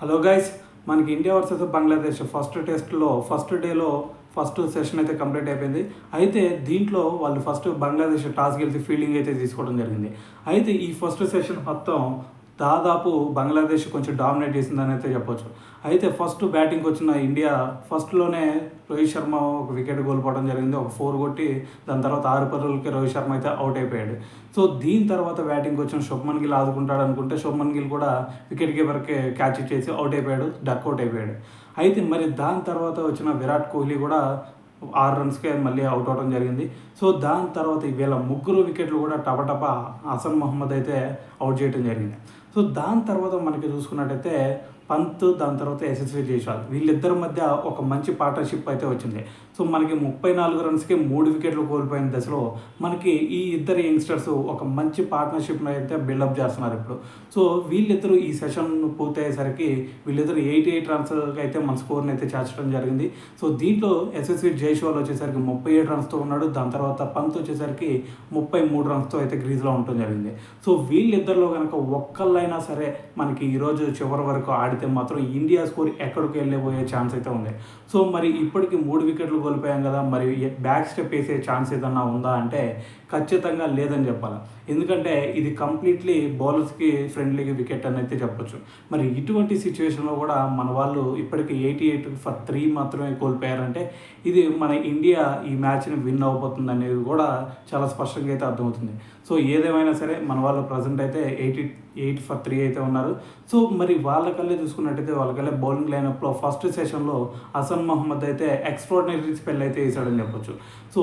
Hello guys, మనకి India versus Bangladesh first టెస్ట్లో first డేలో ఫస్ట్ సెషన్ అయితే కంప్లీట్ అయిపోయింది. అయితే దీంట్లో వాళ్ళు ఫస్ట్ బంగ్లాదేశ్ టాస్ గెలిచి ఫీల్డింగ్ అయితే తీసుకోవడం జరిగింది. అయితే ఈ ఫస్ట్ సెషన్ మొత్తం దాదాపు బంగ్లాదేశ్ కొంచెం డామినేట్ చేసిందని అయితే చెప్పొచ్చు. అయితే ఫస్ట్ బ్యాటింగ్కి వచ్చిన ఇండియా ఫస్ట్లోనే రోహిత్ శర్మ ఒక వికెట్ కోల్పోవడం జరిగింది. ఒక 4 కొట్టి దాని తర్వాత 6 పరుగులకి రోహిత్ శర్మ అయితే అవుట్ అయిపోయాడు. సో దీని తర్వాత బ్యాటింగ్కి వచ్చిన శుభ్మన్ గిల్ ఆదుకుంటాడు అనుకుంటే శుభ్మన్ గిల్ కూడా వికెట్ కీపర్కి క్యాచ్ ఇచ్చేసి అవుట్ అయిపోయాడు, డక్అవుట్ అయిపోయాడు. అయితే మరి దాని తర్వాత వచ్చిన విరాట్ కోహ్లీ కూడా 6 రన్స్కే మళ్ళీ అవుట్ అవడం జరిగింది. సో దాని తర్వాత వీళ్ళ ముగ్గురు వికెట్లు కూడా టపటపా హసన్ మహమ్మద్ అయితే అవుట్ చేయడం జరిగింది. సో దాని తర్వాత మనకి చూసుకున్నట్టయితే పంత్, దాని తర్వాత యశస్వి జైస్వాల్, వీళ్ళిద్దరి మధ్య ఒక మంచి పార్ట్నర్షిప్ అయితే వచ్చింది. సో మనకి 34 రన్స్కి 3 వికెట్లు కోల్పోయిన దశలో మనకి ఈ ఇద్దరు యంగ్స్టర్స్ ఒక మంచి పార్ట్నర్షిప్ను అయితే బిల్డప్ చేస్తున్నారు ఇప్పుడు. సో వీళ్ళిద్దరూ ఈ సెషన్ పూర్తయ్యేసరికి వీళ్ళిద్దరు 88 రన్స్ అయితే మన స్కోర్ని అయితే చేర్చడం జరిగింది. సో దీంట్లో యశస్వి జైస్వాల్ వచ్చేసరికి 37 రన్స్తో ఉన్నాడు. దాని తర్వాత పంత్ వచ్చేసరికి 33 రన్స్తో అయితే గ్రీజ్లో ఉండటం జరిగింది. సో వీళ్ళిద్దరిలో కనుక ఒక్కళ్ళైనా సరే మనకి ఈరోజు చివరి వరకు ఆడితే మాత్రం ఇండియా స్కోర్ ఎక్కడికి వెళ్ళిపోయే ఛాన్స్ అయితే ఉంది. సో మరి ఇప్పటికి 3 వికెట్లు కోల్పోయాం కదా, మరి బ్యాక్ స్టెప్ వేసే ఛాన్స్ ఏదన్నా ఉందా అంటే ఖచ్చితంగా లేదని చెప్పాలి. ఎందుకంటే ఇది కంప్లీట్లీ బౌలర్స్కి ఫ్రెండ్లీ వికెట్ అని అయితే చెప్పొచ్చు. మరి ఇటువంటి సిచ్యువేషన్లో కూడా మన వాళ్ళు ఇప్పటికి 88 ఫర్ 3 మాత్రమే కోల్పోయారంటే ఇది మన ఇండియా ఈ మ్యాచ్ని విన్ అవబోతుంది అనేది కూడా చాలా స్పష్టంగా అయితే అర్థమవుతుంది. సో ఏదేమైనా సరే మన వాళ్ళు ప్రజెంట్ అయితే 88 ఫర్ 3 అయితే ఉన్నారు. సో మరి వాళ్ళకల్లే చూసుకున్నట్టయితే వాళ్ళకల్లే బౌలింగ్ లైనప్లో ఫస్ట్ సెషన్లో హసన్ మహమ్మద్ అయితే ఎక్స్ట్రాడినరీ స్పెల్ అయితే వేసాడని చెప్పొచ్చు. సో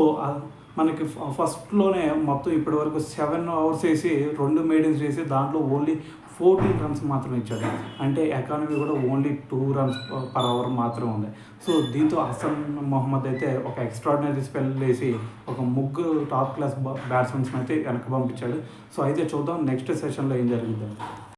మనకి ఫస్ట్లోనే మొత్తం ఇప్పటి వరకు 7 ఓవర్స్ వేసి 2 మెయిడెన్స్ చేసి దాంట్లో ఓన్లీ 14 రన్స్ మాత్రం ఇచ్చాడు. అంటే ఎకానమీ కూడా ఓన్లీ 2 రన్స్ పర్ ఓవర్ మాత్రం ఉంది. సో దీంతో హసన్ మహమ్మద్ అయితే ఒక ఎక్స్ట్రాడినరీ స్పెల్ వేసి ఒక ముగ్గురు టాప్ క్లాస్ బ్యాట్స్మెన్స్ అయితే వెనక్కి పంపించాడు. సో అయితే చూద్దాం నెక్స్ట్ సెషన్లో ఏం జరిగింది.